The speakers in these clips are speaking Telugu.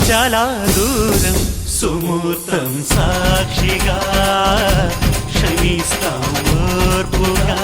చాలా దూరం సుమూర్తం సాక్షిగా క్షమిస్తాం ఓర్పుగా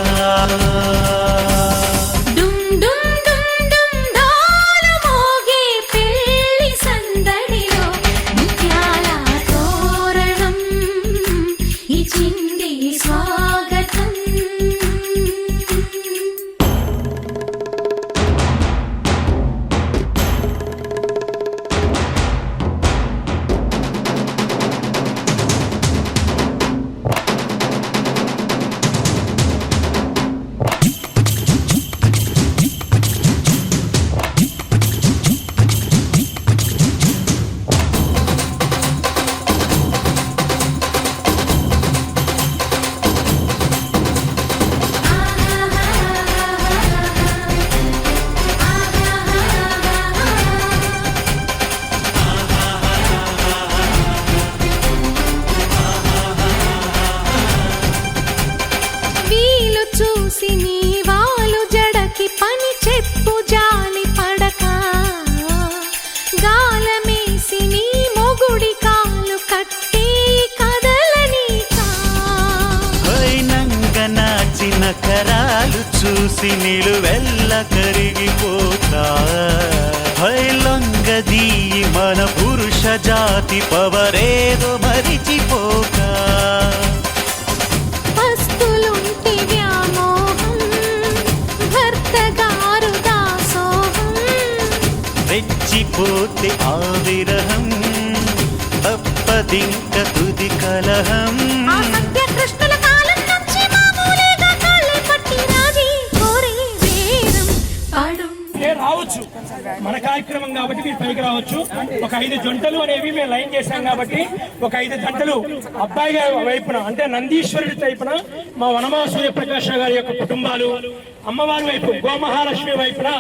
కరాలు చూసి నిలువెల్ల కరిగిపోతా లొంగదీయి మన పురుష జాతి పవరేదో మరిచిపోక వస్తులుంటి వ్యామోహం భర్తగారు దాసోహం రెచ్చిపోతే ఆ విరహం తప్పదింక తుది కలహం రావచ్చు మన కార్యక్రమం కాబట్టి మీరు పైకి రావచ్చు. ఒక 5 జంటలు అనేవి మేము లైన్ చేశాం కాబట్టి ఒక 5 జంటలు అబ్బాయి గారి వైపున అంటే నందీశ్వరుడి వైపున మా వనమా సూర్యప్రకాశ్ గారి యొక్క కుటుంబాలు, అమ్మవారి వైపు గోమహాలక్ష్మి వైపున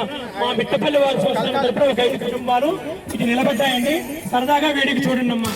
మా మిట్టపల్లి వారి సంస్థల తరపున ఒక 5 కుటుంబాలు ఇది నిలబడ్డాయండి. సరదాగా వేడిక చూడండి అమ్మా.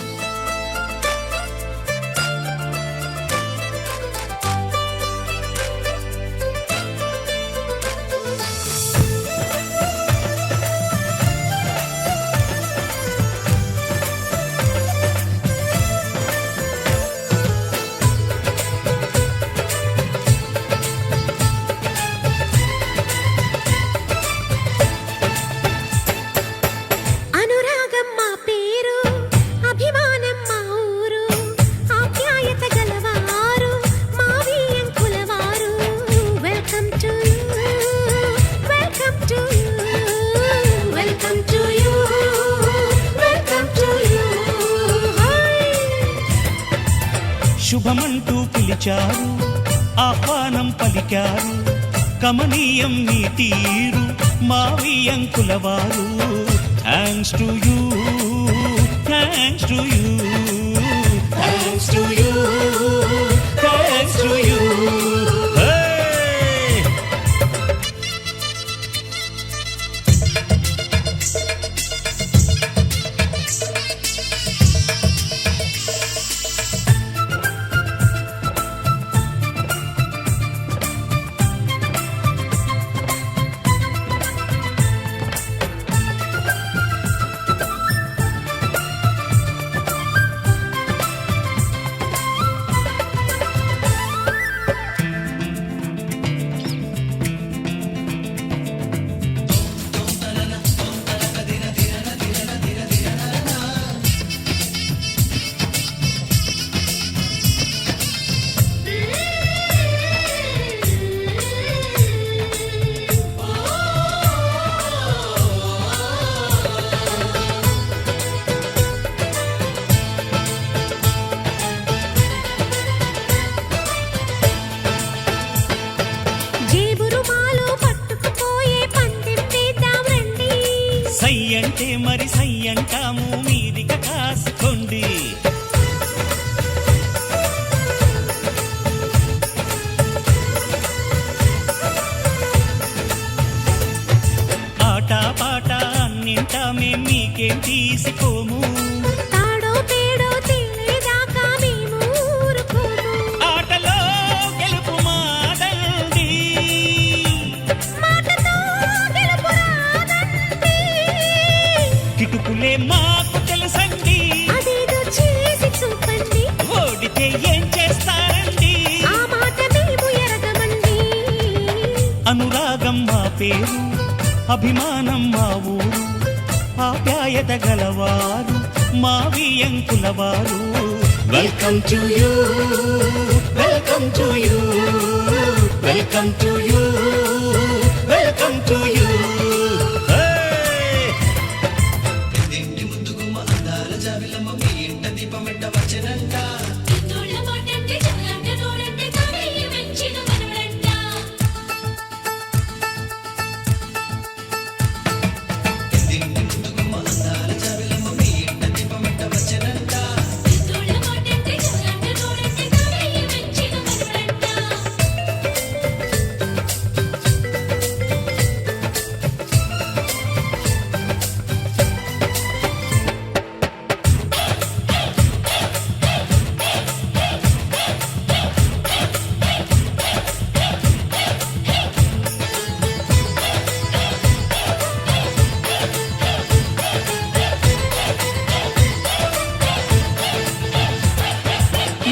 శుభమంటూ పిలిచారు, ఆహ్వానం పలికారు, కమనీయం నీ తీరు మావియంకుల వారు. Thanks to you, thanks to you, thanks to you, thanks to you. సయ్యంటే మరి సయ్యంటాము మీదిక కాసుకోండి. ఆట పాట అన్నింటా మేం మీకేం తీసిపోము. ఆటలో గెలుపు మాదండి, కిటుకులే మాకు పేరు అభిమానం మా ఊరు ఆప్యాయత గలవారు మా వియంకులవారు welcome to you welcome to you welcome to you welcome to you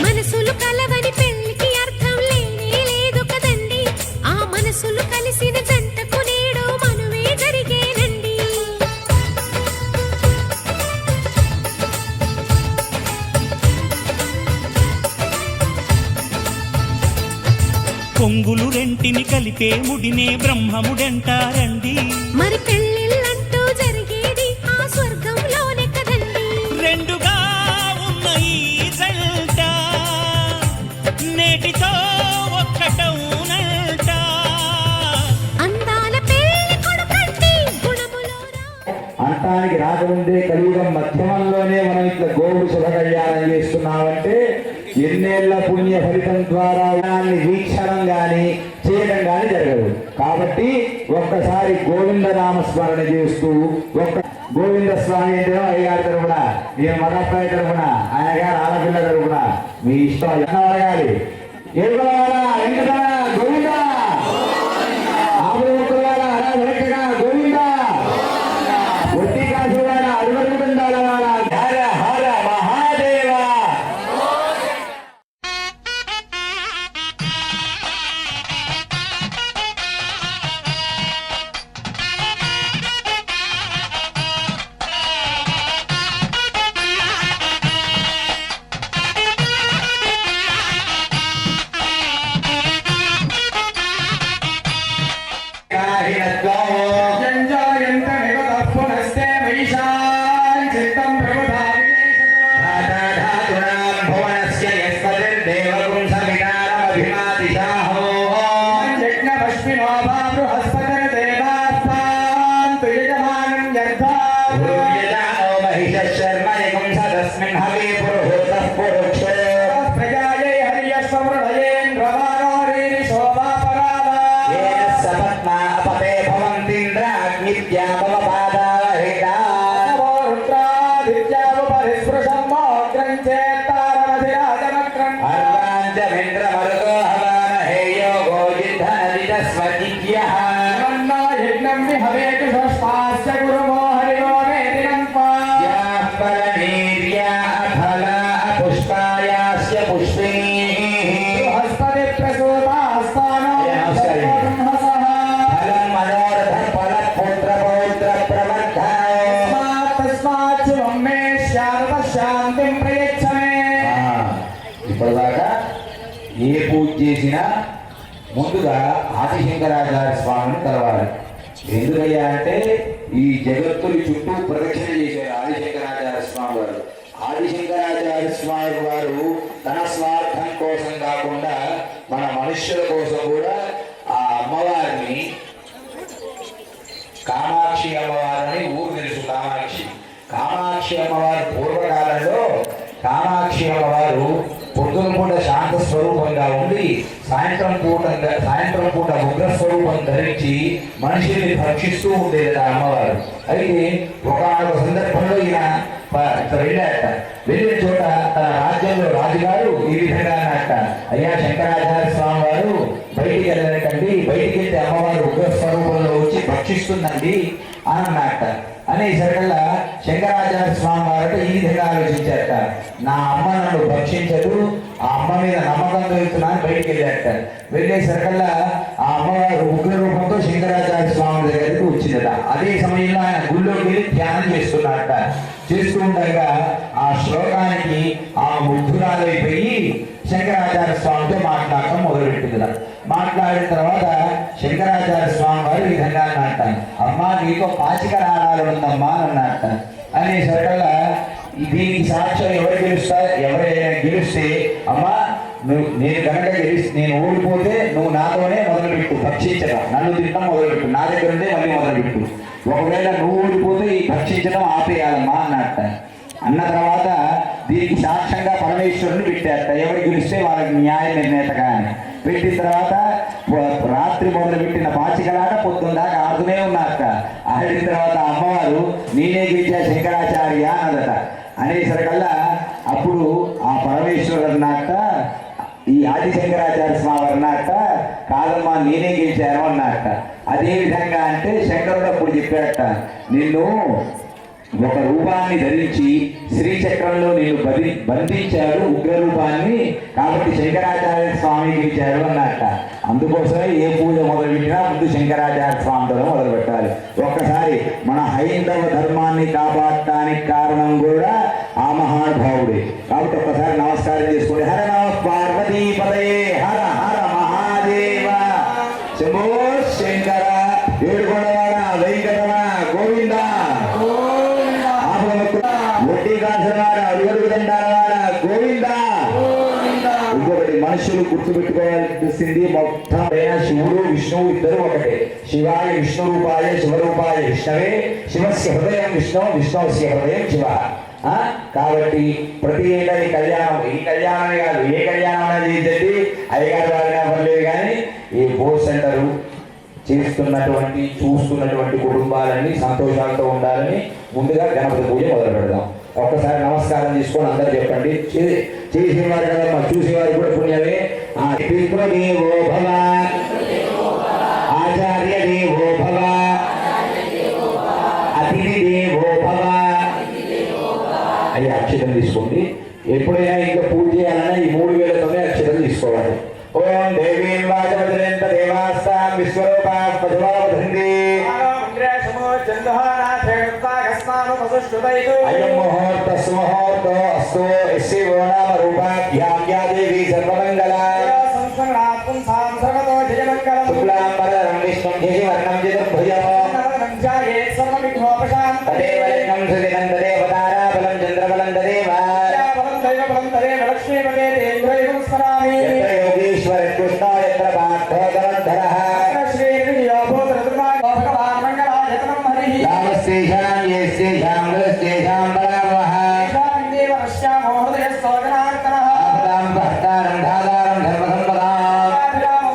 మనసులు కలవని పెళ్లికి అర్థం లేనే లేదు కదండి ఆ మనసులు కలిసిన జంటకు నేడు మనువే జరిగేనండి పొంగులు రెంటిని కలిపే ముడినే బ్రహ్మముడంటారండి మరి పెళ్ళిళ్ళంటూ జరిగేది ఆ స్వర్గంలోనే కదండి రెండుగా ఉన్న ఈ జంట నేటితో ఒక్కటవునంట అందాల పెళ్లి కొడుకండి గుణములో అంటానికి రాకముందే కలియుగం మధ్యమంలోనే మనం ఇట్లా గోవు శుభ కళ్యాణం చేస్తున్నామంటే ఎన్నేళ్ల పుణ్య ఫలితం ద్వారా దాన్ని వీక్షణం గాని చేయడం గాని జరగదు. కాబట్టి ఒక్కసారి గోవింద నామస్మరణ చేస్తూ ఒక్క గోవింద స్వామి అంటే అయ్యగారి తరపున నేను మగప్రాయ తరపున ఆయన గారు ఆడపిల్ల తరపున మీ ఇష్టం ఎన్న అడగాలి ఏడుకోవాలా వెంకట గోవింద ఆపుల ముక్కల వెంకట గోవింద ఒట్టి కాసు అడుగుతుండాల హర హర మహాదేవ. ఇప్పటిదాకా ఏ పూజ చేసినా ముందుగా ఆదిశంకరాచార్య స్వామిని కలవాలి. ఎందుకయ్యా అంటే ఈ జగత్తుని చుట్టూ ప్రదక్షిణ చేశారు ఆదిశంకరాచార్య స్వామి వారు. ఆదిశంకరాచార్య స్వామి వారు తన స్వార్థం కోసం కాకుండా మన మనుష్యుల కోసం కూడా ఆ అమ్మవారిని కామాక్షి అమ్మవారిని ఊరు తెలుసు. కామాక్షి అమ్మవారి పూర్వకాలంలో కామాక్షి అమ్మవారు పొద్దున పూట శాంత స్వరూపంగా ఉండి సాయంత్రం పూట ఉగ్ర స్వరూపం ధరించి మనిషిని భక్షిస్తూ ఉండేది ఆ అమ్మవారు. అయితే ఒకనొక సందర్భంలో ఈయన వెళ్ళాట. వెళ్ళిన చోట తన రాజ్యంలో రాజుగారు ఈ విధంగా అన్నట్ట, అయ్యా శంకరాచార్య స్వామి వారు బయటికి వెళ్ళకండి, బయటికి వెళ్తే అమ్మవారు ఉగ్ర స్వరూపంలో వచ్చి భక్షిస్తుందండి అని అన్నట్ట. అనేసరికల్లా శంకరాచార్య స్వామి వారు ఈ విధంగా ఆలోచించారట, నా అమ్మ నన్ను భక్షించదు, ఆ అమ్మ మీద నమ్మకంతో వెళ్తున్నా అని బయటికి వెళ్ళాట. వెళ్ళేసరికల్లా ఆ అమ్మవారు ఉగ్ర రూపంతో శంకరాచార్య స్వామి దగ్గరికి వచ్చిందట. అదే సమయంలో ఆయన గుళ్ళోకి వెళ్ళి ధ్యానం చేస్తున్నాడట. చేస్తూ ఉండగా ఆ శ్లోకానికి ఆ ముగ్ధురాలైపోయి శంకరాచార్య స్వామితో మాట్లాడటం మొదలుపెట్టిందిట. మాట్లాడిన తర్వాత శంకరాచార్య స్వామి వారు ఈ విధంగా అన్నట్ట, అమ్మా నీతో పాచిక రాడాలు ఉందమ్మా అని అన్నట్ట. అనేసరికల్లా దీనికి సాక్ష్యం ఎవరు గెలుస్తారు, ఎవరైనా గెలిస్తే అమ్మా నేను కనుక నేను ఓడిపోతే నువ్వు నాతోనే మొదలుపెట్టు భక్షించడం, నన్ను తినడం మొదలుపెట్టు, నా దగ్గర ఉండే మళ్ళీ మొదలుపెట్టు. ఒకవేళ నువ్వు ఓడిపోతే ఈ భక్షించడం ఆపేయాలమ్మా అన్నట్ట. అన్న తర్వాత దీనికి సాక్ష్యంగా పరమేశ్వరుని పెట్టారట. ఎవరు గెలిస్తే వాళ్ళకి న్యాయ నిర్ణేతగా అని పెట్టిన తర్వాత రాత్రి మొదలు పెట్టిన పాచికలాట పొద్దున్న దాకా ఆడుతూనే ఉన్నారట. ఆడిన తర్వాత అమ్మవారు నేనే గెలిచా శంకరాచార్య అన్నదట. అనేసరికల్లా అప్పుడు ఆ పరమేశ్వరుడు అన్నట్ట, ఈ ఆదిశంకరాచార్య స్వామి అన్నట్ట, కాదమ్మా నేనే గెలిచాను అన్నట్ట. అదే విధంగా అంటే శంకరుడు అప్పుడు చెప్పాడట, నిన్ను ఒక రూపాన్ని ధరించి శ్రీచక్రంలో నేను బంధించాడు ఉగ్ర రూపాన్ని, కాబట్టి శంకరాచార్య స్వామి గెలిచాడు అన్నట్ట. అందుకోసమే ఏ పూజ మొదలుపెట్టినా ముందు శంకరాచార్య స్వామితో మొదలు పెట్టాలి. ఒక్కసారి మన హైందవ ధర్మాన్ని కాపాడటానికి కారణం కూడా ఆ మహానుభావుడే. కాబట్టి ఒక్కసారి నమస్కారం చేసుకోండి. హర నమ పార్వతీపదయే హర హర మహాదేవ శంభో శంకర ఏడుకొండవాడ వెంకటరమణ గోవింద వడ్డీ కాసరవాడ అడుగడుగు దండాలవాడ గోవింద. ఇంకొకటి మనుషులు గుర్తుపెట్టుకోవాల్సింది మొత్తం శివుడు విష్ణువు ఇద్దరు ఒకటే. శివాయ విష్ణు రూపాయ శివరూపాయ విష్ణవే శివస్య హృదయం విష్ణు విష్ణుస్య హృదయం శివ. కాబట్టి ప్రతి ఏటా ఈ కళ్యాణమే కాదు, ఏ కళ్యాణం చేయండి అయ్యగారు వారినా పర్లేదు, కానీ ఈ బోర్ సెంటరు చూస్తున్నటువంటి కుటుంబాలన్నీ సంతోషాలతో ఉండాలని ముందుగా గణపతి పూజ మొదలు పెడదాం. ఒక్కసారి నమస్కారం తీసుకొని అందరూ చెప్పండి. చేసేవారు కదమ్మా, చూసేవారు కూడా పుణ్యమే. పితృదేవో భవ ఆచార్య దేవో భవ అతిథి దేవో భవ. అయ్యి అక్షతం తీసుకోండి. ఎప్పుడైనా ఇంకా పూజ చేయాలన్నా ఈ 3000తోనే అక్షతం తీసుకోవాలి. ఓం దేవీం వాచవదనంత దేవాస్తాం విశ్వరూపా పదవావధంతి అయం ముహూర్త సుముహూర్తో అస్తు యస్యో నామ రూపాభ్యాం యా దేవీ సర్వమంగళా శుక్లాంబరధరం విష్ణుం శశివర్ణం చతుర్భుజం తదేవ లింగం సుదినం తదేవ తారాబలం చంద్రబలం తదేవ యోగీశ్వర కృష్ణ యత్ర పార్థోధరః రామస్తేషాం యేస్తేషాం వరస్తేషాం పరామః ఆపదాం భర్తారం ధాతారం ధర్మసంపదాం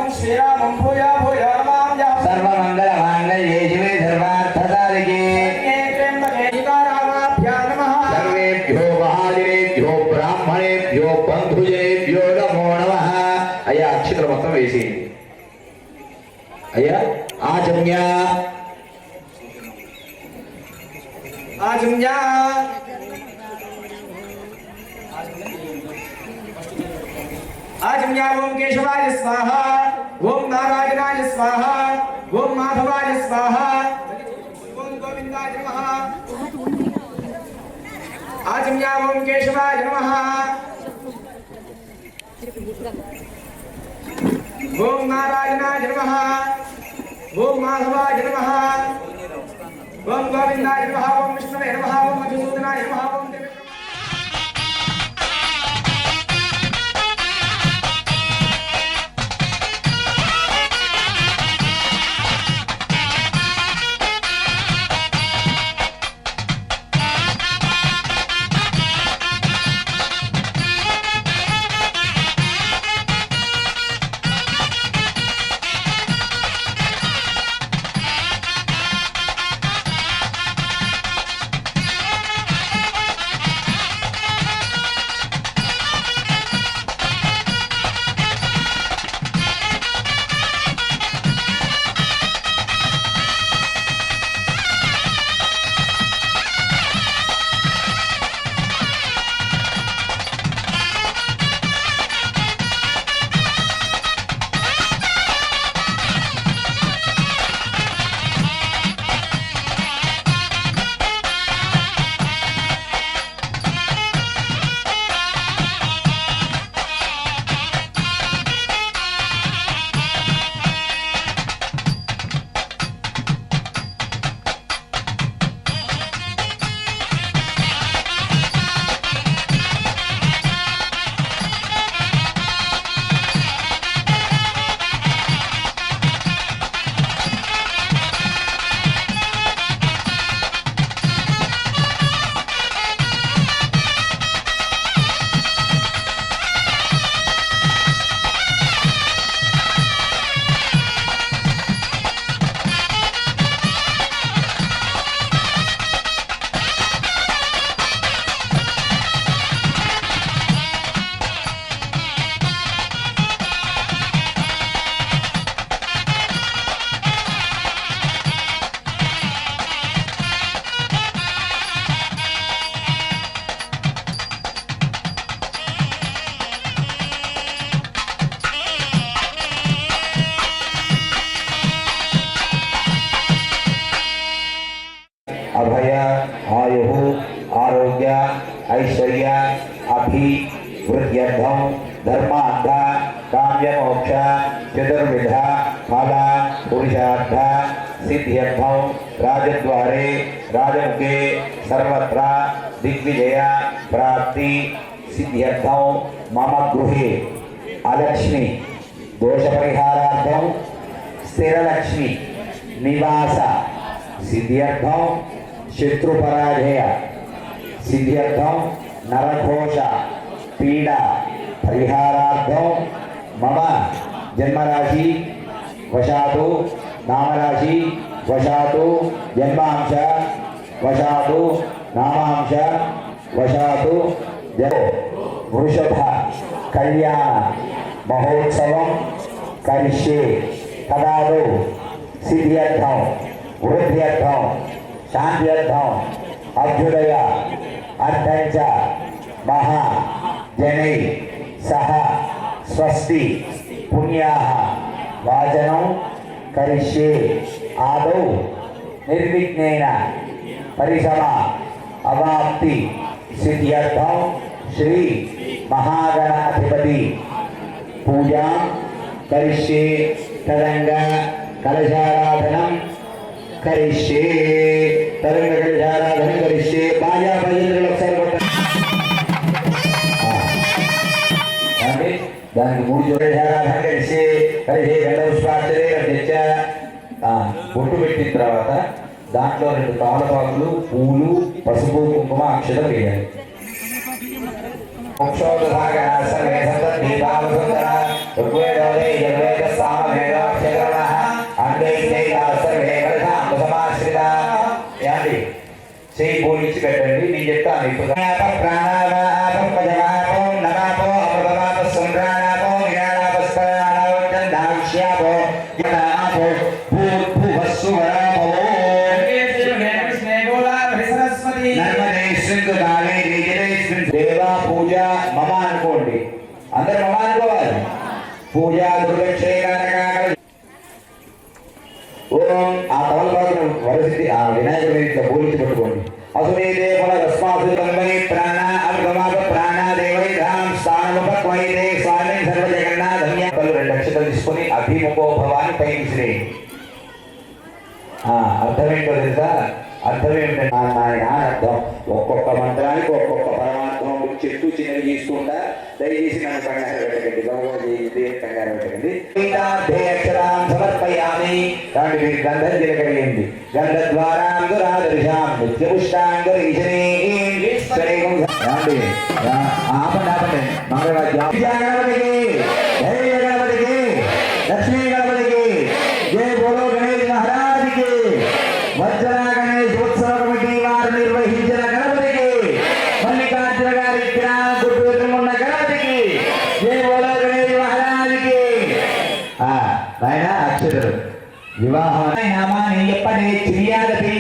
సర్వమంగళమాంగళ్యే శివే సర్వార్థసాధికే సర్వేభ్యో మహాజనేభ్యో బ్రాహ్మణేభ్యో బంధుజనేభ్యో నమో నమః. అయ్యా అక్షతలు మొత్తం వేసేయండి. అయ్యా ఆచమ్య आजम्या आजम्या ओम केशवाय स्वाहा ओम नारायणाय स्वाहा ओम माधवाय स्वाहा ओम गोविंदाय नमः आजम्या ओम केशवाय नमः ओम नारायणाय नमः ओम माधवाय नमः ओम गोविंदाय नमः ओम विष्णवे नमः ओम मधुसूदनाय नमः ओम ऐश्वर्य अभिवृद्ध्यर्थं धर्मार्थ काम्यमोक्ष चतुर्विध फल पुरुषार्थ सिद्ध्यर्थं राजद्वारे राजमुखे सर्वत्र दिग्विजय प्राप्ति सिद्ध्यर्थं मम गृहे अलक्ष्मी दोषपरिहारार्थं स्थिरलक्ष्मी निवास सिद्ध्यर्थं शत्रुपराजय सिद्ध्यर्थं नरघोष पीडा परिहारार्थं मम जन्मराशि वशातु नामराशि वशातु जन्मांश वशातु नामांश वशातु वृषभ कल्याण महोत्सवं करिष्ये तदादौ सिद्ध्यर्थं वृद्ध्यर्थं शान्त्यर्थं अभ्युदय अर्थञ्च महा जनैः सह स्वस्ति पुण्याः वाचनं करिष्ये आदौ निर्विघ्नेन परिसमा अवाप्ति सिद्ध्यर्थं श्री महागणाधिपति पूजां करिष्ये तदंग कलशाराधनं करिष्ये तदंग कलशाराधनं करिष्ये बाजा बजेंद्र लक्षण దానికి మూడు జోడేశారాధన కలిసి గండ పుష్పార్చనే తెచ్చ బొట్టు పెట్టిన తర్వాత దాంట్లో 2 తమలపాకులు పూలు పసుపు కుంకుమ అక్షత వేయాలి చేయి పోలించి పెట్టండి నేను చెప్తాను ఇప్పుడు దేవా పూజ మమ అనుకోండి అందరు మమ అనుకోవాలి పూజ దుర్లక్షణ ఓం ఆ తమలపాకును వరసిద్ధి ఆ వినాయకుడి ఇట్లా పోలించి పెట్టుకోండి అసునే దేవల రస్మాసు తంబని ప్రాణ అమృతమాప ప్రాణ దేవైధాం స్థానముపక్వైతే స్వామి సర్వ జగన్నాథమ్య 2 అక్షతలు తీసుకొని అభిముఖో భవాని పైకి విసిరేయండి అర్థం ఏంటో తెలుసా అర్థం ఏంటంటే ఆయన అర్థం ఒక్కొక్క మంత్రానికి ఒక్కొక్క పరమాత్మ చెట్టు చిన్నవి తీసుకుంటా దయచేసి నన్ను కంగారు పెట్టకండి భగవద్గీత కంగారు పెట్టకండి సమర్పయామి కాబట్టి మీరు గంధం చిలకడిగింది గంధద్వారాంగురాదర్శాం నిత్యపుష్టాంగురీశనే ఆపండి ఆపండి గణపతికి జయ గణపతికి లక్ష్మీ గణపతికి జయ బోలో గణేష్ మహారాజ్కి వజ్ర గణేష్ ఉత్సవ కమిటీ వారు నిర్వహించిన గణపతికి మల్లికార్జున గారి గుర్తున్న గణపతికి జయ బోలో గణేష్ మహారాజ్కి ఆయన అక్షరుడు వివాహం నామాన్ని ఎప్పటి చిరియాదపి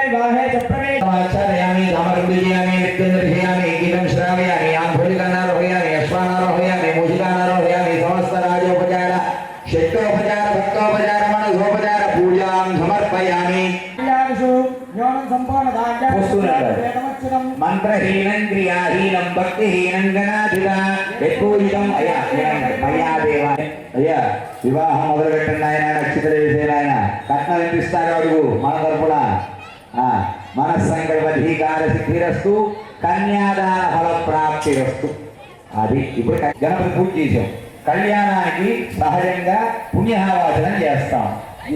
వివాహే చెప్పడే ఆచార్యామి రామరుద్యామి నిత్యంద్రయామి గీతం శ్రావయామి ఆంధ్రులికన్నారోహయామి అశ్వానారోహయామి మూషికానారోహయామి సమస్త రాజోపచార షట్కోపచార భక్తోపచార మనోపచార పూజాం సమర్పయామి మంత్రహీనం క్రియాహీనం భక్తిహీనం గణాధిప ఎక్కువీతం అయ్యా దేవా అయ్యా వివాహం మొదలు పెట్టండి ఆయన నక్షత్ర వేసేది ఆయన కట్నం వినిపిస్తారు అడుగు మన తరపున మనస్సంకల్పధీకార సిద్ధిరస్తు కన్యాదాన ఫల ప్రాప్తిరస్తు అది ఇప్పుడు గణపతి పూజ చేసాం కళ్యాణానికి సహజంగా పుణ్యాహవాచనం చేస్తాం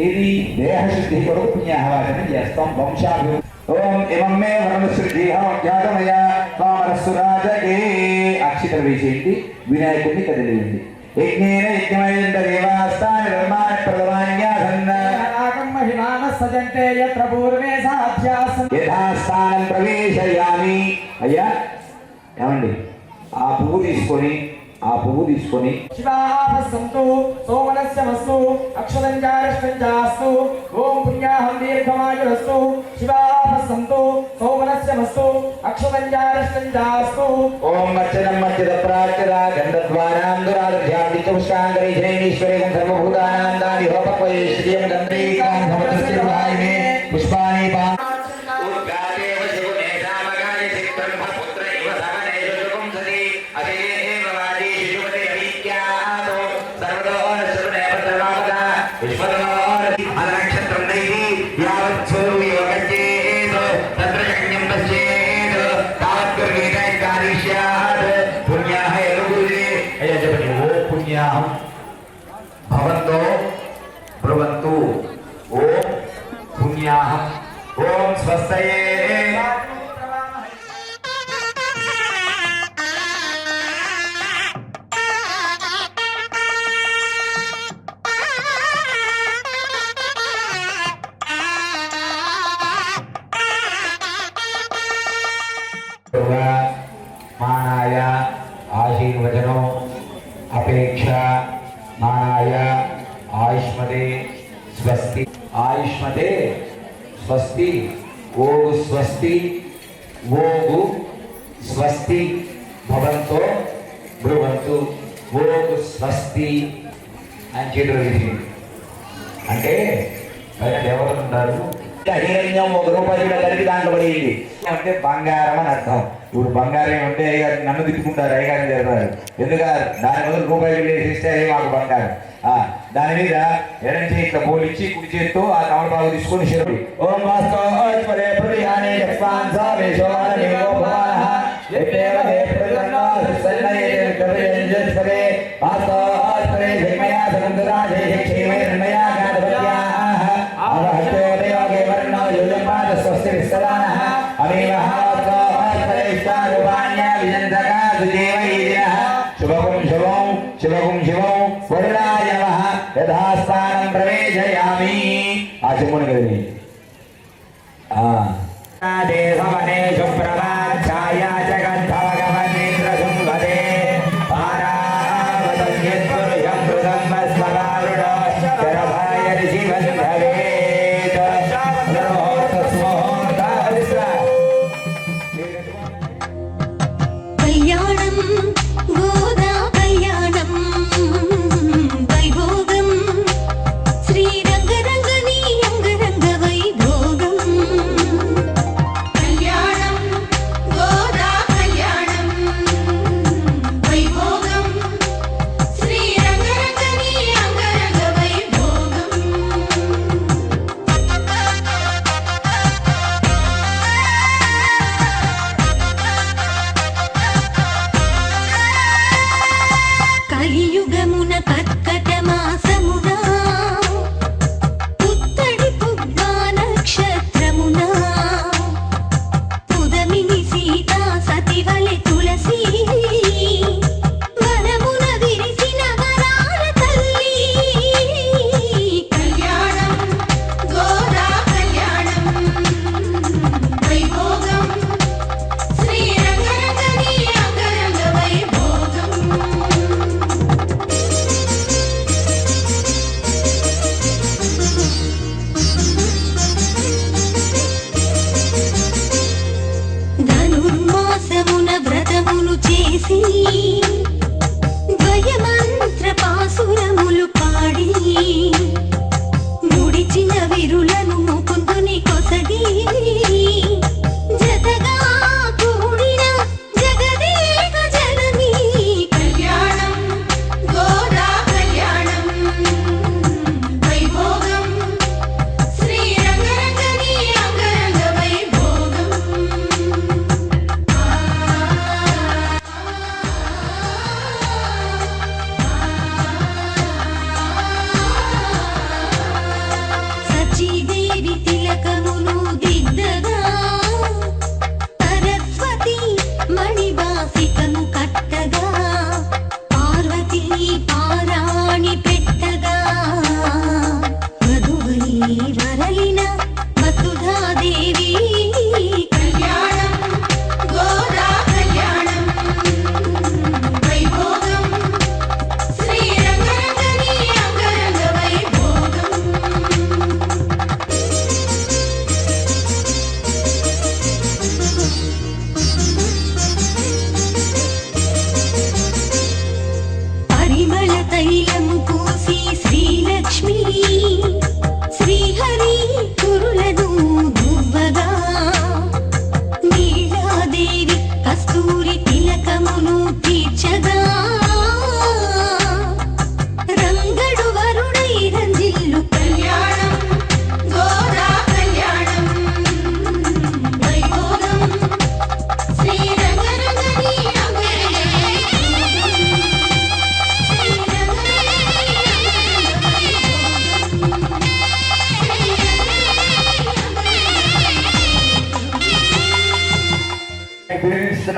ఏది దేహశుద్ధి కొరకు పుణ్యాహవాచనం చేస్తాం వంశాభివృద్ధి ఓం ఇమమ్మే వరణశుద్ధి రాజకే అక్షితలు వేసేయండి వినాయకుడిని కదిలేయండి యజ్ఞేన యజ్ఞమయంత దేవాస్థాన నిర్మాణ ప్రదవాన్యాసన్న సజంతే యత్ర పూర్వే సాధ్యాసం యథాస్థానం ప్రవేశయామి అయ్యా ఏమండి ఆ పువ్వు తీసుకొని శివాపస్సంతు సోమనస్యమస్తు అక్షరంజారష్టంజాస్తు ఓం పుణ్యాహం దీర్ఘమాయురస్తు శివాపస్సంతు సోమనస్యమస్తు అక్షరంజారష్టంజాస్తు ఓం మచ్చరం మచ్చద ప్రాచ్యద గంధద్వారాం దురాదర్ధ్యాం దిత్యపుష్టాంగరీశ్వరేం సర్వభూతానాం దాని హోపక్వయే శ్రీయం గంధైకాం సమతస్య వాయిమే పుష్పాని పా ఉద్గాదేవ శివనే రామగాయ చిత్త भवन्तो ब्रुवन्तु ओम पुण्याहं ओम स्वस्तये मानाय आशीर्वचनो अपेक्षा मानाय आयुष्मते स्वस्ति आयुष्मते स्वस्ति ओगु स्वस्ति ओगु स्वस्ति भवन्तो ब्रुवन्तु ओगु स्वस्ति అని చేతులు అంటే పైన దేవతలు ఉంటారు అహిరణ్యం 1 రూపాయి కలిపి దాంట్లో పడేయండి అంటే బంగారం అని అర్థం ఇప్పుడు బంగారం ఉంటే నన్ను తిట్టుకుంటారు అయ్యగారిని జరుగుతారు ఎందుకంటే దాని బదులు రూపాయలు వేసిస్తే అదే మాకు బంగారం దాని మీద ఎడం చేయి ఇట్లా పోలిచ్చి కుడి చేత్తో ఆ తమలపాకు తీసుకొని శిరపి ఓం వాస్తవే ప్రతిహానే శివగుం శివం వరుణాయ నమః యథాస్థానం ప్రవేశయామి ఆచమన గది దేవవనే శుభ్రవాఛాయ జగద్ధవగమనేంద్ర శుంభదే పారావతం యత్పురుషం మృతం స్మరారుణ శరభాయ ఋషివంధవేత కళ్యాణం గోదా కళ్యాణం వైభోగం శ్రీరంగరంగని అంగరంగ వైభోగం కళ్యాణం గోదా కళ్యాణం వైభోగం శ్రీరంగరంగని అంగరంగ వైభోగం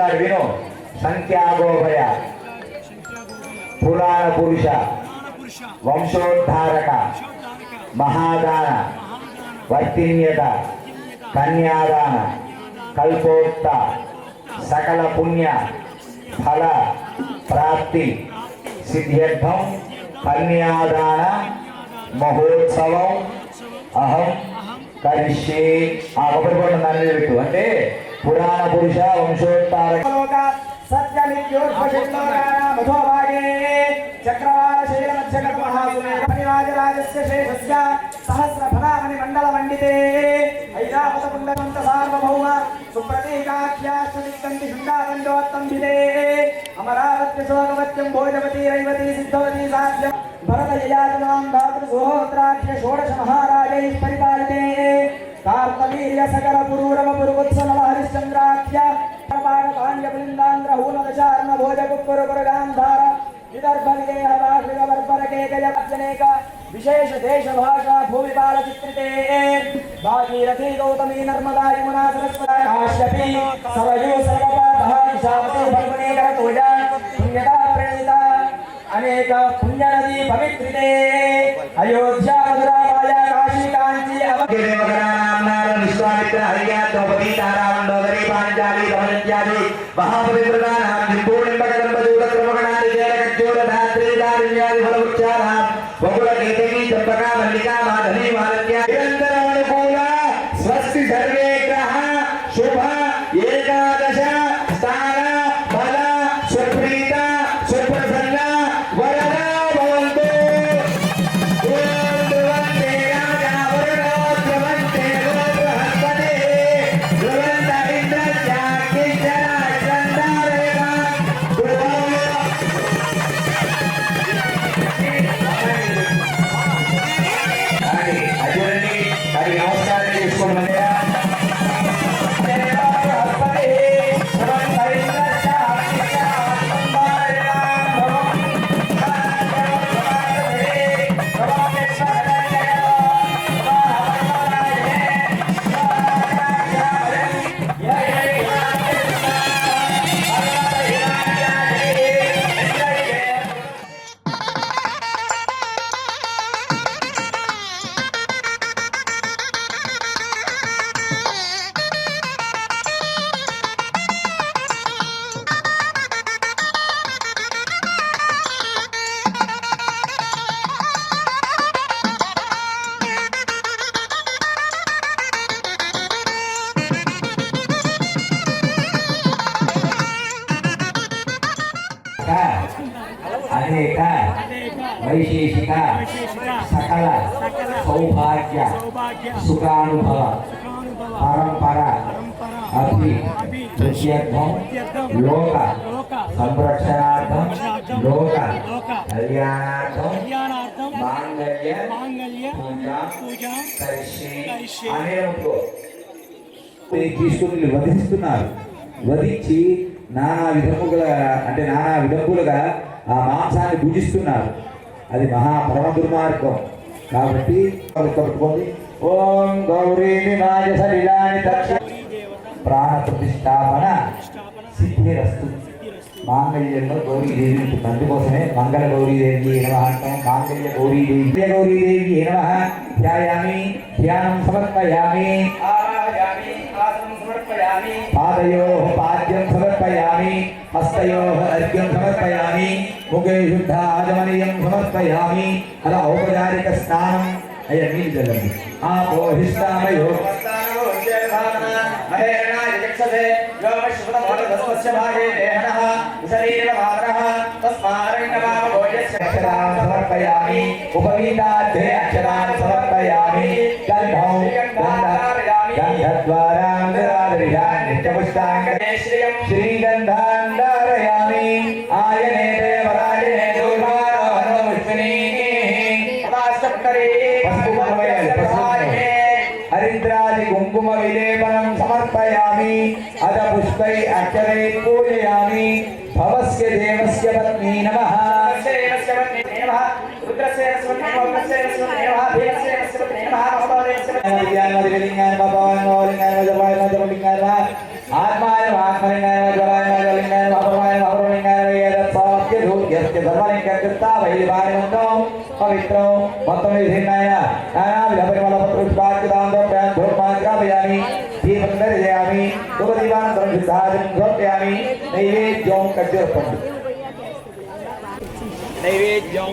చెప్తాడు విను. సంఖ్యాగోభయ పురాణ పురుష వంశోద్ధారక మహాదాన వర్తిన్యత కన్యాదాన కల్పోక్త సకల పుణ్య ఫల ప్రాప్తి సిద్ధ్యర్థం కన్యాదాన మహోత్సవం అహం కరిష్యే. ఆ ఒకటి కూడా నన్ను పెట్టు అంటే పురాణ పురుష వంశోత్తారక చక్రవాల శైల మధ్యగత మహాసురాజరాజస్య శేషస్య సహస్రఫలామణి మండల మండితే ఐరావతకుండమంత సార్వభౌమ సుప్రతీకాఖ్యాశ్వతికంటి శుండాదండోత్తంబితే అమరావత్య శోకవత్యం భోజవతి రైవతి సిద్ధవతి సాధ్యం భరతయయాజనాం భాతృసోహోత్రాఖ్య షోడశ మహారాజై పరిపాలితే కార్తవీర్య సకల పురూరవ పురువత్సల హరిశ్చంద్రాఖ్య పాఠకాండ్య బృందాంధ్ర హూనదశార్ణ భోజగుప్పురుగాంధార విదర్భ విదేహవర్పరకేకయనేక విశేష దేశ భాషా భూమిపాల చిత్రితే భాగీరథీ గౌతమీ నర్మదా యమునా సరస్వతి కాశ్యపి సరయూ సర్వపాధాశావతి భర్మణేకర తోజా పుణ్యతా ప్రణీత అనేక పుణ్యనదీ పవిత్రితే అయోధ్యా మధురా మాయా కాశీ కాంచీ విశ్వామిత్ర హరియా ద్రౌపదీ తారామండోదరి పాంచాలి దమయంత్యాది మహాపవిత్రదానాం దింబోళింబకదంబదూతక్రమగణాది జేలకజ్జోరధాత్రీ దారిణ్యాది ఫలవృక్షానాం బహుళ కేతకీ చంపకా మల్లికా మాధవీ మాలత్యా నిరంతరమనుకూల స్వస్తి సర్వే గ్రహ శుభ ఏకాదశ స్థాన ఫల సుప్రీత సుప్రసన్న వరద భవంతు. నమస్కారం చేసుకోండి. అనేక వైశేషిక సకల సౌభాగ్య సుఖానుభవ పరంపర అభి ప్రత్యర్థం లోక సంరక్షణార్థం లోక కళ్యాణార్థం మాంగళ్య పూజ తీసుకుని వధిస్తున్నారు. వధించి నానా విధములుగా అంటే నానా విధములుగా ఆ మాంసాన్ని భుజిస్తున్నారు. అది మహాపరమ దుర్మార్గం. కాబట్టి పట్టుకోండి. ఓం గౌరీ వినాయ సలిలాని దక్ష ప్రాణ ప్రతిష్టాపన సిద్ధిరస్తు. మాంగళ్యంలో గౌరీదేవి ఉంటుంది. అందుకోసమే మంగళ గౌరీదేవి నమః అంటాం. మాంగళ్య గౌరీదేవి గౌరీదేవి నమః. ధ్యాయామి ధ్యానం సమర్పయామి. పాదయోః పాద్యం సమర్పయామి. హస్తయోః అర్ఘ్యం సమర్పయామి. ముఖే శుద్ధ ఆచమనీయం సమర్పయామి. అలా ఔపచారిక స్నానం అయ్యా నీళ్ళు చల్లండి. ఆపోహిష్టామయో సమర్పయామి. ఉపవీతార్థే అక్షరాన్ని సమర్పయామి. గంధం శ్రీగంధాంధారయామి. ఆయనే దేవరాజనే హరిద్రాది కుంకుమ విలేపనం సమర్పయామి. అద పుష్పై అక్షరై పూజయామి. భవస్య దేవస్య పత్ని నమః. ఆత్మాయ ఆత్మలింగాయ వైదివారిమంతం పవిత్రం మొత్తం విధిన్నాయ నానావిధ పరిమళ పుష్పార్చితాంతో ప్రాంతోపాగ్రాపయామి దీపం దర్శయామి శుభదీపానంతరం సిద్ధార్థం సమర్పయామి నైవేద్యం ఖర్జూరపండు నైవేద్యం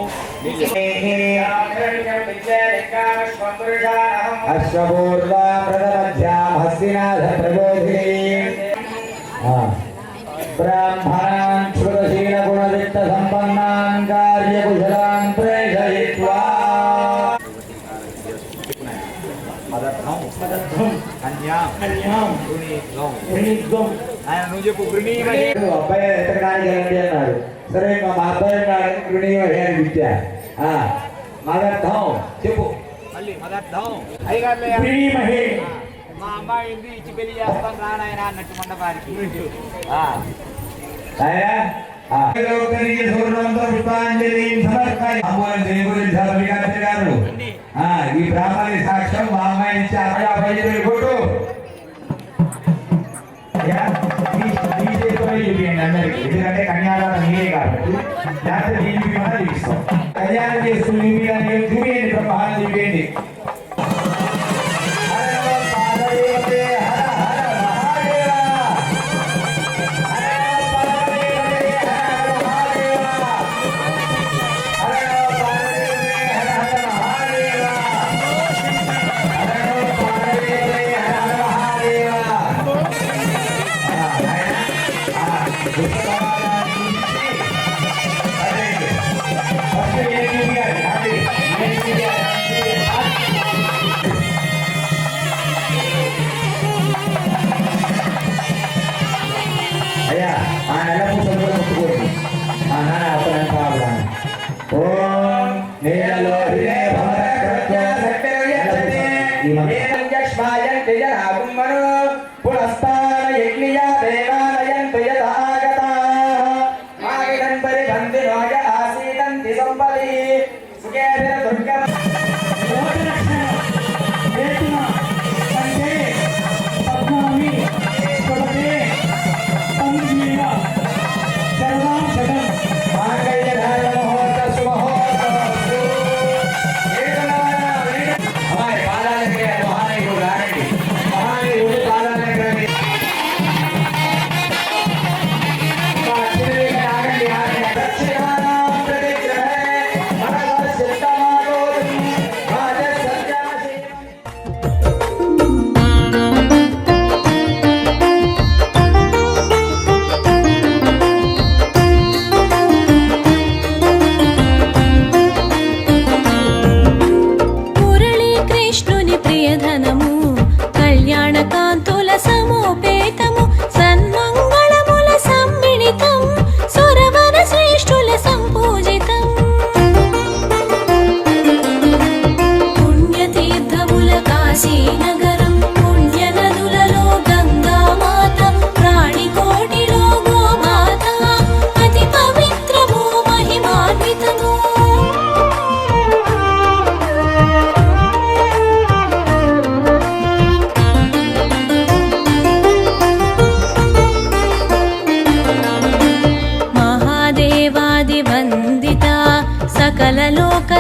అశ్వపూర్వా ప్రథమధ్యాం హస్తినాథ ప్రబోధిని బ్రాహ్మణాన్ శృతశీల గుణవిత్త సంపన్నాన్ కార్యకుశలాన్ ప్రేషయిత్వా అబ్బాయి ఎత్తడానికి వెళ్ళండి అన్నాడు. సరే మా అబ్బాయి గృహీమహే అని విద్య మదర్థం చెప్పు మళ్ళీ మదర్థం గృహీమహే మా అమ్మాయి ఇచ్చి పెళ్లి చేస్తాను రానాయన అన్నట్టు మండపానికి ఈ బ్రాహ్మణి సాక్ష్యం మా అమ్మాయి నుంచి 50 కొట్టు చూపించండి అందరికి. ఎందుకంటే కన్యాదానం మీరే కాబట్టి లేకపోతే దీనికి కూడా చూపిస్తాం. కళ్యాణం చేసుకుని చూపించండి, బ్రహ్మాండం చూపించండి. అయ్యా ఆ నెల పూసలు ముట్టుకోండి.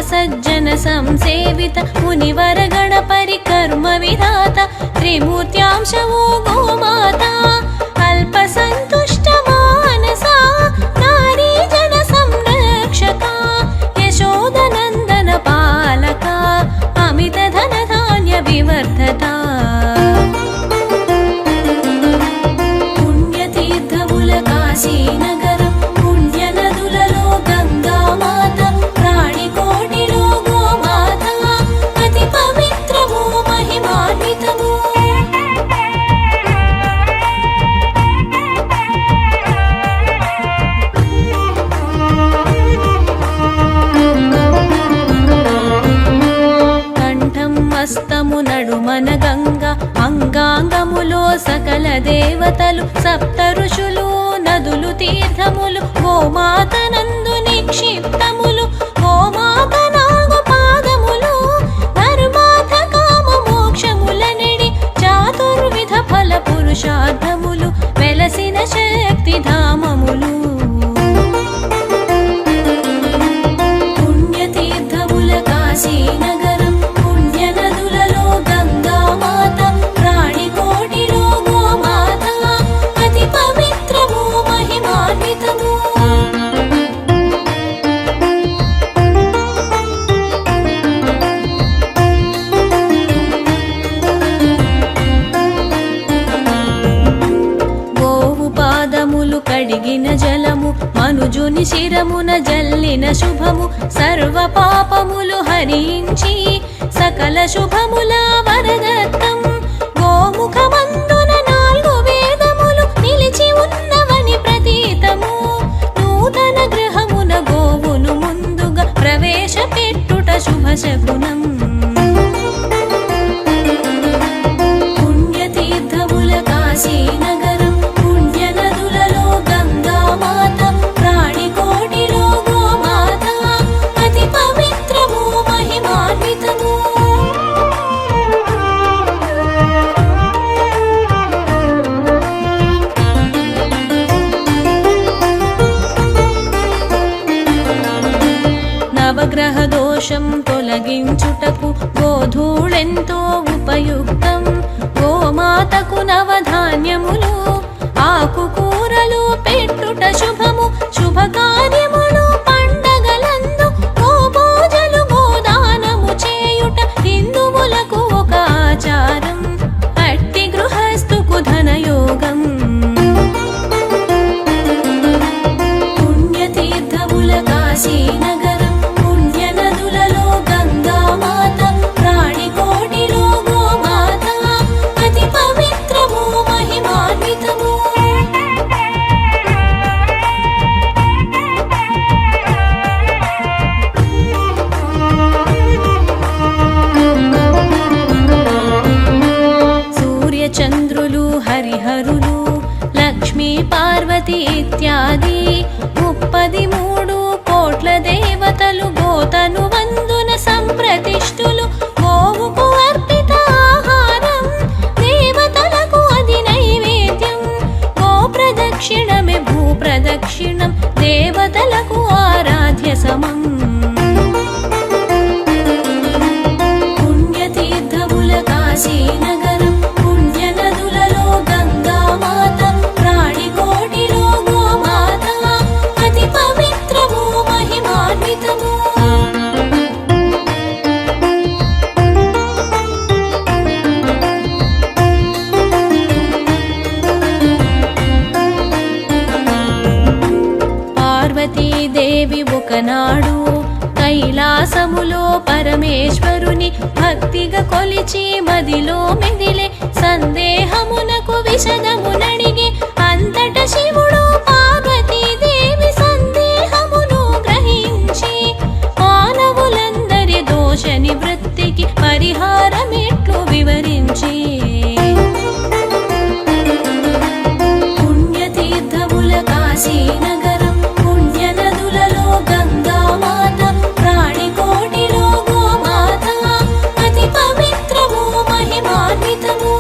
सज्जन संसेवित मुनिवर गणपरि कर्म विधाता त्रिमूर्त्यांशवो गोमाता अल्प संतुष्ट मानसा नारी जन संरक्षका यशोदनन्दन पालका अमित धन धान्य विवर्धता पुण्यतीर्थमुल काशी नगर पुण्य नदुలలో गंगा माता प्राणिकोटिलो गोमाता अति पवित्रमो महिमान्वितमो కంఠం మస్తము నడుమన గంగా అంగాంగములో సకల దేవతలు సప్త ఋషులు నదులు తీర్థములు గోమాత నందు నిక్షిప్తములు గోమాత నాగు పాదములు ధర్మార్థ కామ మోక్షముల నెడి చాతుర్విధ ఫల పురుషార్థములు వెలసిన శక్తి ధామములు పాదులు కడిగిన జలము మనుజుని శిరమున జల్లిన శుభము సర్వ పాపములు హరించి సకల శుభముల వరదత్తం గోముఖమందున 4 వేదములు నిలిచి ఉన్నవని ప్రతీతము నూతన గృహమున గోవును ముందుగా ప్రవేశపెట్టుట శుభ శకునం పుణ్యతీర్థముల కాశీనగరం పుణ్య నదులలో గంగామాత ప్రాణికోటిలో గోమాత అతి పవిత్రము మహిమాన్వితము నవగ్రహ దోషం తొలగించుటకు గోధూళెంతో ఉపయుక్తం గోమాతకు నవధాన్యములు ఆకుకూరలు పెట్టుట శుభము శుభకార్యములు పండగలందు గోపూజలు గోదానము చేయుట హిందువులకు ఒక ఆచారం అట్టి గృహస్థుకు ధనయోగం పుణ్యతీర్థముల కాశీనగరం పుణ్య నదులలో గంగామాత ప్రాణికోటిలో గోమాత అతి పవిత్రము మహిమాన్వితము సూర్యచంద్రులు హరిహరులు లక్ష్మీ పార్వతి ఇత్యాది 33 కోట్ల దేవతలు గోతను వందున సంప్రతిష్ఠులు గోవుకు అర్పిత ఆహారం దేవతలకు అది నైవేద్యం గో ప్రదక్షిణమే భూ ప్రదక్షిణం దేవతలకు ఆరాధ్య సమం పుణ్యతీర్థముల కాశీనగరం పుణ్య నదులలో గంగామాత ప్రాణికోటిలో గోమాత అతి పవిత్రము మహిమాన్వితము పార్వతీదేవి ఒకనాడు కైలాసములో పరమేశ్వరుని భక్తిగా కొలిచి మదిలో మెదిలే సందేహమునకు విషదమునడిగే అంతట శివుడు పార్వతీదేవి సందేహమును గ్రహించి మానవులందరి దోష నివృత్తికి పరిహారమెట్లు వివరించి పుణ్యతీర్థముల కాశీనగరం పుణ్య నదులలో గంగామాత ప్రాణికోటిలో గోమాత అతి పవిత్రము మహిమాన్వితము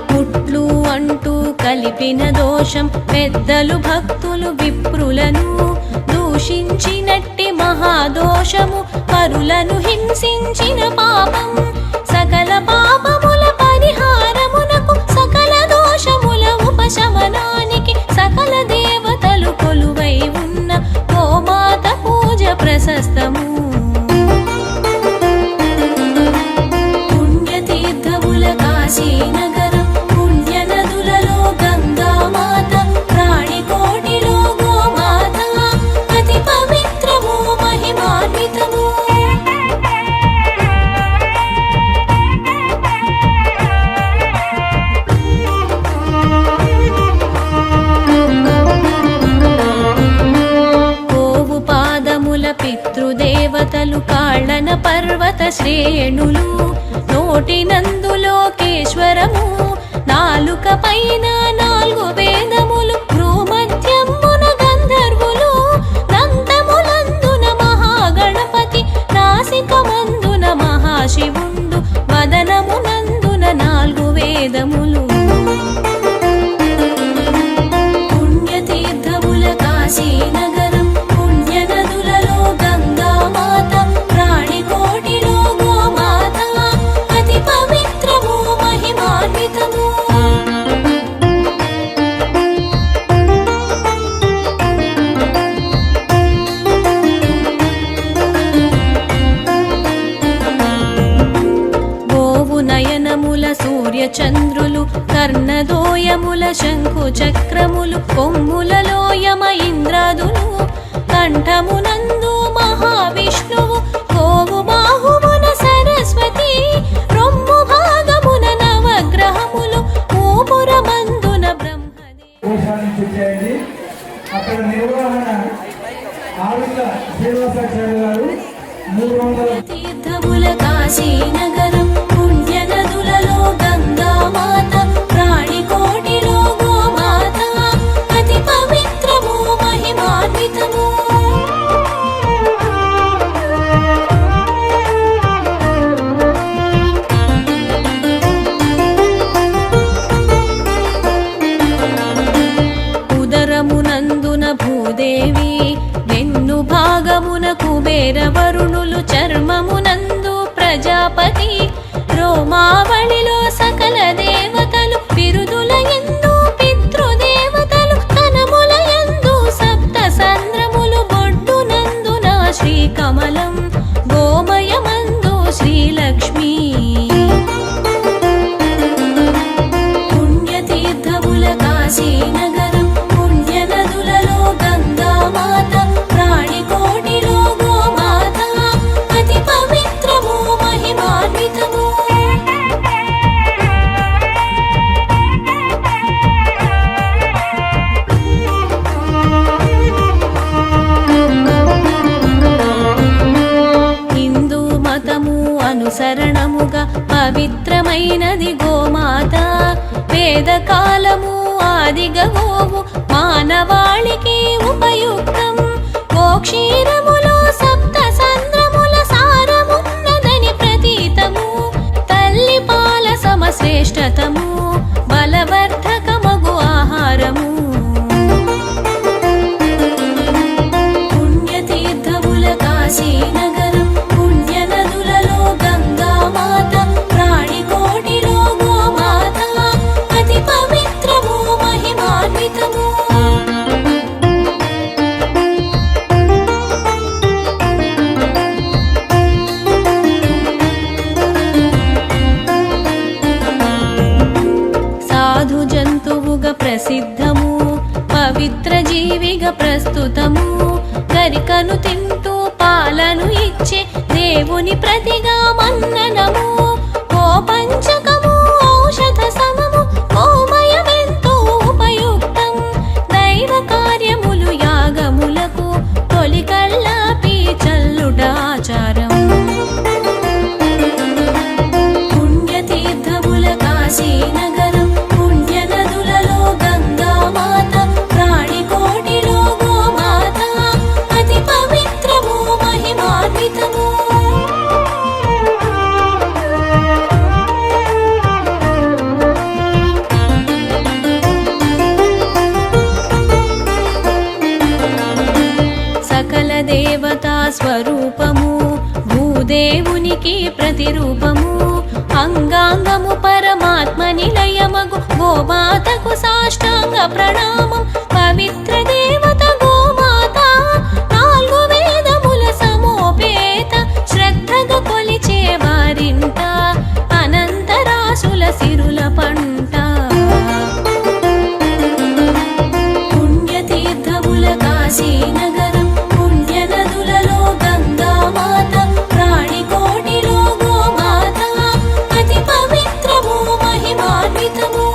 పుట్లు అంటూ కలిపిన దోషం పెద్దలు భక్తులు విప్రులను దూషించినట్టి మహాదోషము పరులను హింసించిన పాపం సకల పాపముల పరిహారమునకు సకల దోషముల ఉపశమనానికి సకల దేవతలు కొలువై ఉన్న గోమాత పూజ ప్రశస్తము పుణ్యతీర్థముల కాశీనగరం పుణ్య నదులలో గంగామాత ప్రాణికోటిలో గోమాత అతి పవిత్రము మహిమాన్వితము గోవు పాదముల పితృదేవతలు కాళ్ళన పర్వత శ్రేణులు నోటినందులోకేశ్వరము నాలుక పైన 4 వేదములు భ్రూమధ్యమున గంధర్వులు దంతములందున మహాగణపతి నాసికమందున మహాశివుండు వదనమునందున 4 వేదములు పుణ్యతీర్థముల కాశీనగరం పుణ్య నదులలో గంగామాత ప్రాణికోటిలో గోమాత అతి పవిత్రము మహిమాన్వితము చంద్రులు కర్ణదోయముల శంకు చక్రములు కొమ్ములలో యమ ఇంద్రాదులు కంఠమునందు మహావిష్ణువు గోవు బాహుమున సరస్వతి రొమ్ము భాగమున నవగ్రహములు మూపురమందున బ్రహ్మదేవుడు. అక్కడ నిర్వహణ ఆవిడ శ్రీనివాసాచార్య గారు 300 తీర్థముల కాశీనగరం పుణ్య నదులలో గంగామాత ప్రాణికోటిలో గోమాత అతి పవిత్రము మహిమాన్వితము. ఉదరమునందున భూదేవి వెన్ను భాగమున కుబేర వరుణులు చర్మమునందు ప్రజాపతి రోమావళిలో సకల దేవతలు బిరుదుల యందు పితృదేవతలు కనముల యందు సప్త సంద్రములు బొడ్డునందున శ్రీకమలం గోమయమందు శ్రీలక్ష్మీ పుణ్యతీర్థముల కాశీనగరం పుణ్య నదులలో గంగామాత ప్రాణికోటిలో గోమాత అతి పవిత్రము మహిమాన్వితము. హిందూ మతము అనుసరణముగా పవిత్రమైనది గోమాత వేదకాలము ఆదిగా గోవు మానవాళికి ఉపయుక్తం. గోక్షీరములో సప్త సంద్రముల సారమున్నదని ప్రతీతము. తల్లి పాల సమశ్రేష్టతము బలవర్ధకమగు ఆహారము. పుణ్యతీర్థముల కాశీనగరం పుణ్య నదులలో గంగామాత ప్రాణికోటిలో గోమాత అతి పవిత్రము మహిమాన్వితము. సాధు జంతువుగా ప్రసిద్ధము పవిత్ర జీవిగా ప్రస్తుతము. గరికను తింటూ పాలను ఇచ్చే దేవుని ప్రతిగా మన్ననము. ఓ పంచకము ఔషధ సమము గోమయమెంతో ఉపయుక్తం. దైవ కార్యములు యాగములకు తొలి కళ్ళాపి చల్లుడాచారం. పుణ్యతీర్థముల కాశీనగరం పుణ్య నదులలో గంగామాత ప్రాణికోటిలో గోమాత అతి పవిత్రము మహిమాన్వితము. సకల దేవతా స్వరూపము భూదేవునికి ప్రతిరూపము. అంగాంగము పరమాత్మ నిలయమగు గోమాతకు సాష్టాంగ ప్రణామం. పవిత్ర దేవత గోమాత 4 వేదముల సమోపేత శ్రద్ధగా కొలిచే వారింట అనంతరాసుల సిరుల పంట. పుణ్యతీర్థముల కాశీనగరం పుణ్య నదులలో గంగామాత ప్రాణికోటిలో గోమాత అతి పవిత్రము మహిమాన్వితము.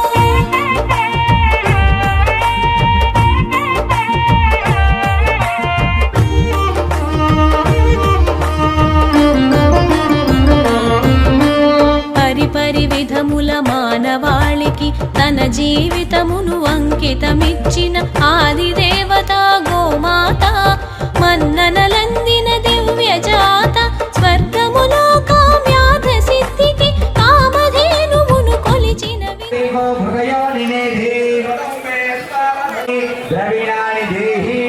పరిపరి విధముల మానవాళికి తన జీవితమును అంకితమిచ్చిన ఆదిదేవత గోమాత మన్ననలందిన దివ్య జాత. స్వర్గములో కామ్యార్థ సిద్ధికి కామధేనువును కొలిచిన ద్రవిణాని దేహి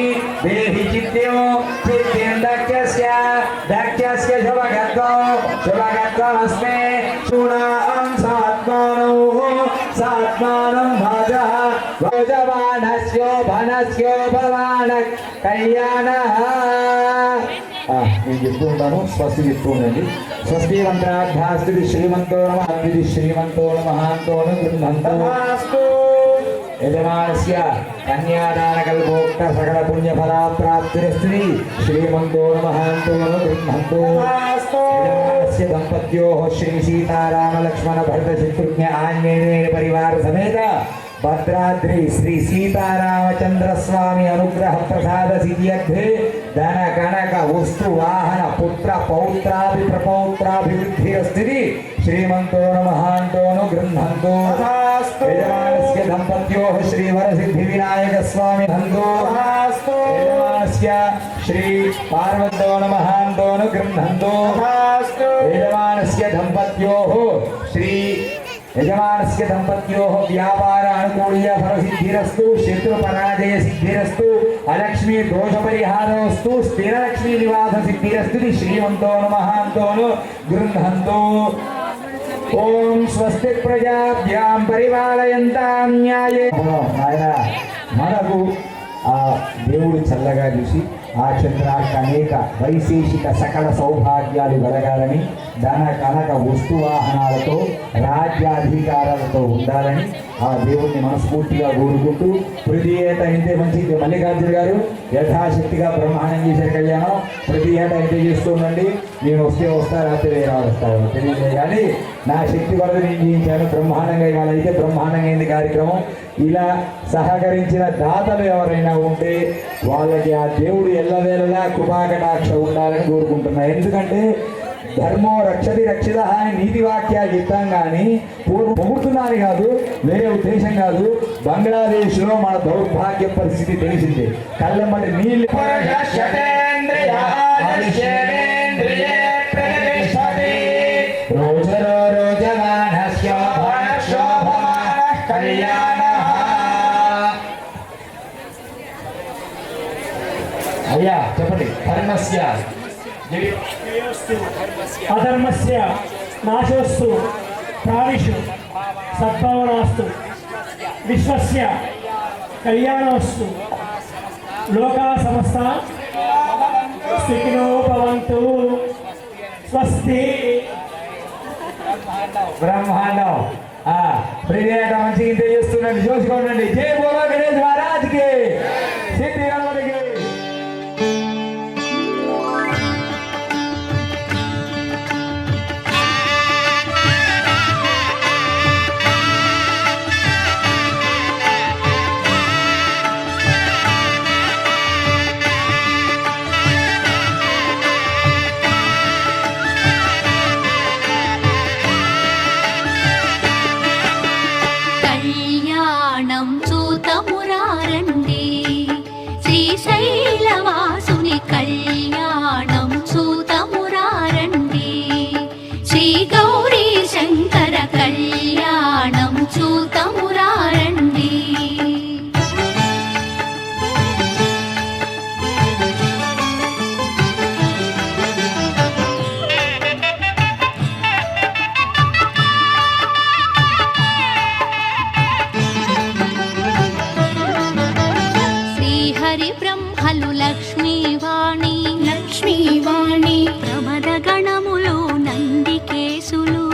దేహి చిత్యం చిత్యం దక్షస్య దక్షస్య శుభగత్వమస్మే శూణాం సాత్మానౌ సాత్మానం భాజః భోజమానస్యో భనస్యో భవాన కళ్యాణః. నేను చెప్తూ ఉంటాను, స్వస్తి చెప్తూ ఉండండి. స్వస్తి మంత్రాభ్యాస్తి శ్రీమంతో నమః శ్రీమంతో మహాంతో గృహంతో యజమానస్య కన్యాదానకల్పోక్త సకల పుణ్యఫలా ప్రాప్తిరస్తి శ్రీమంతో మహాంతో గృహంతో యజమానస్య దంపత్యోః శ్రీ సీతారామ లక్ష్మణ భరత శత్రుఘ్న ఆంజనేయ పరివార సమేత భద్రాద్రి శ్రీ సీతారామచంద్ర స్వామి అనుగ్రహ ప్రసాద సిద్ధ్యర్థే ధన కనక వస్తు వాహన పుత్ర పౌత్రాభి ప్రపౌత్రాభివృద్ధిరస్తి శ్రీమంతో మహాంతోను గృహంతో యజమానస్య దంపత్యోః శ్రీ వరసిద్ధి వినాయక స్వామి ధంతో యజమానస్య శ్రీ పార్వతో మహాంతోను గృహంతో యజమానస్య దంపత్యోః శ్రీ యజమానస్య దంపత్యోః వ్యాపార అనుకూల్య ఫలసిద్ధిరస్తు శత్రు పరాజయ సిద్ధిరస్తు అలక్ష్మీ దోష పరిహారోస్తు స్థిరలక్ష్మీ నివాస సిద్ధిరస్తు శ్రీమంతో మహాంతో గృహంతో. ఓం స్వస్తి ప్రజాభ్యాం పరిపాలయంతాం న్యాయేన. ఆయన మనకు ఆ దేవుడు చల్లగా చూసి ఆ చంద్రానికి అనేక వైశేషిక సకల సౌభాగ్యాలు కలగాలని ధన కనక వస్తువాహనాలతో రాజ్యాధికారాలతో ఉండాలని ఆ దేవుణ్ణి మనస్ఫూర్తిగా కోరుకుంటూ ప్రతి ఏటా ఇంతే మంచిది. మల్లికార్జున గారు యథాశక్తిగా బ్రహ్మాండం చేశారు కళ్యాణం. ప్రతి ఏటా ఇంతే చేస్తుండండి. నేను వస్తా రాత్రి వేరే వస్తాను తెలియదు, కానీ నా శక్తి వరకు నేను చేయించాను. బ్రహ్మాండంగా ఇవాళ అయితే బ్రహ్మాండంగా అయింది కార్యక్రమం. ఇలా సహకరించిన దాతలు ఎవరైనా ఉంటే వాళ్ళకి ఆ దేవుడు ఎల్లవేళలా కృపాకటాక్ష ఉండాలని కోరుకుంటున్నా. ఎందుకంటే ధర్మో రక్షతి రక్షిత అని నీతి వాక్యాలు చెప్తాం, కానీ పొగుడుతున్నాను కాదు, వేరే ఉద్దేశం కాదు. బంగ్లాదేశ్లో మన దౌర్భాగ్య పరిస్థితి తెలిసిందే. కళ్ళమ్మటి నీళ్ళు అయ్యా చెప్పండి. ధర్మస్య అధర్మస్య నాశోస్తు ప్రాణిషు సద్భావనాస్తు విశ్వస్య కళ్యాణోస్తు లోకా సమస్త సుఖినో భవంతు. స్వస్తి. బ్రహ్మాండం. ప్రతివేట మంచిగా ఇంత చేస్తున్నాండి, చూసుకోండి. జై బోలో గణేష్ మహారాజ్కి, సిద్ధి గణపతికి. కళ్యాణం చూతమురారండి శ్రీశైలవాసుని కళ్యాణం చూతమురారండి శ్రీ గౌరీ శంకర కళ్యాణం చూతమురారండి. బ్రహ్మలు లక్ష్మీవాణి లక్ష్మీవాణి ప్రమద గణములు నందికేశులు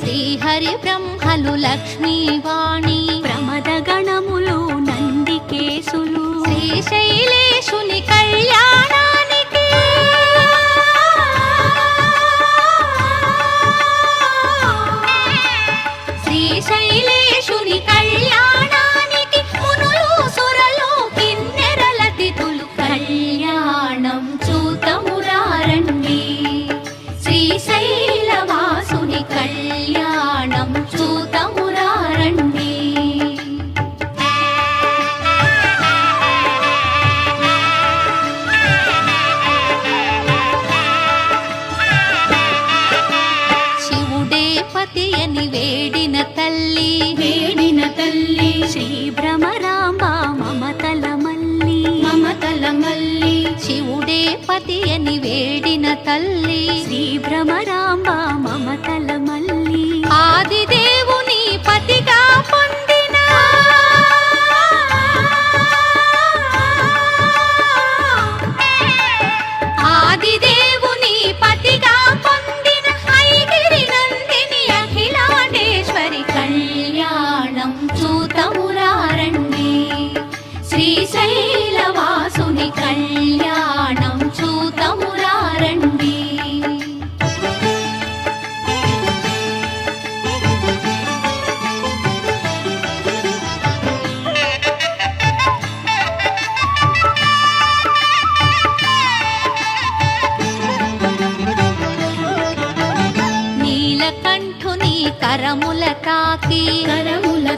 శ్రీహరి బ్రహ్మలు లక్ష్మీవాణి ప్రమద గణములు నందికేశులు శ్రీశైలేశుని కళ్యాణానికి శ్రీశైలేశుని కళ్యాణానికి మునులు సురలు కిన్నెరల తిథులు కళ్యాణం చూతమురారండి శ్రీశైలవాసుని కళ్యాణం చూతమురారండి. శివుడే పతి అని వేడిన తల్లి శ్రీ భ్రమరాంబ మమతల మల్లి శివుడే పతి అని వేడిన తల్లి శ్రీ భ్రమరాంబ మమతల మల్లి ఆదిదేవుని పతిగా పొందిన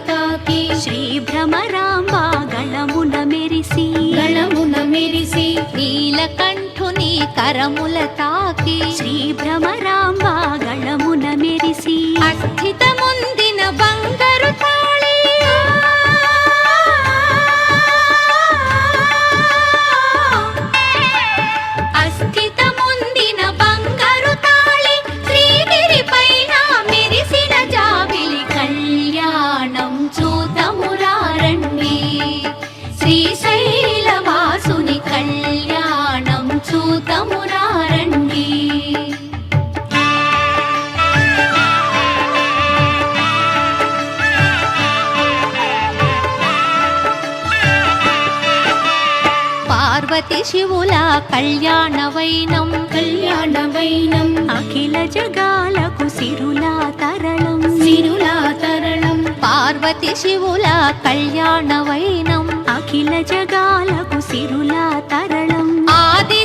తాకి శ్రీ భ్రమరాంబ గళమున మెరిసి నీలకంఠుని కరముల తాకి శ్రీ భ్రమరాంబ గళమున మెరిసి అస్థితముందిన బంగారు తాళి అస్థితముందిన బంగారు తాళి శ్రీగిరి పైన మెరిసిన జాబిలి కళ్యాణం చూతమురారండి శ్రీశైలవాసుని కళ్యాణం చూతమురారండి పార్వతి శివుల కళ్యాణవైనం అఖిల జగాలకు సిరులా తరళం పార్వతి శివుల కళ్యాణవైనం అఖిల జగాలకు సిరులా తరళం ఆది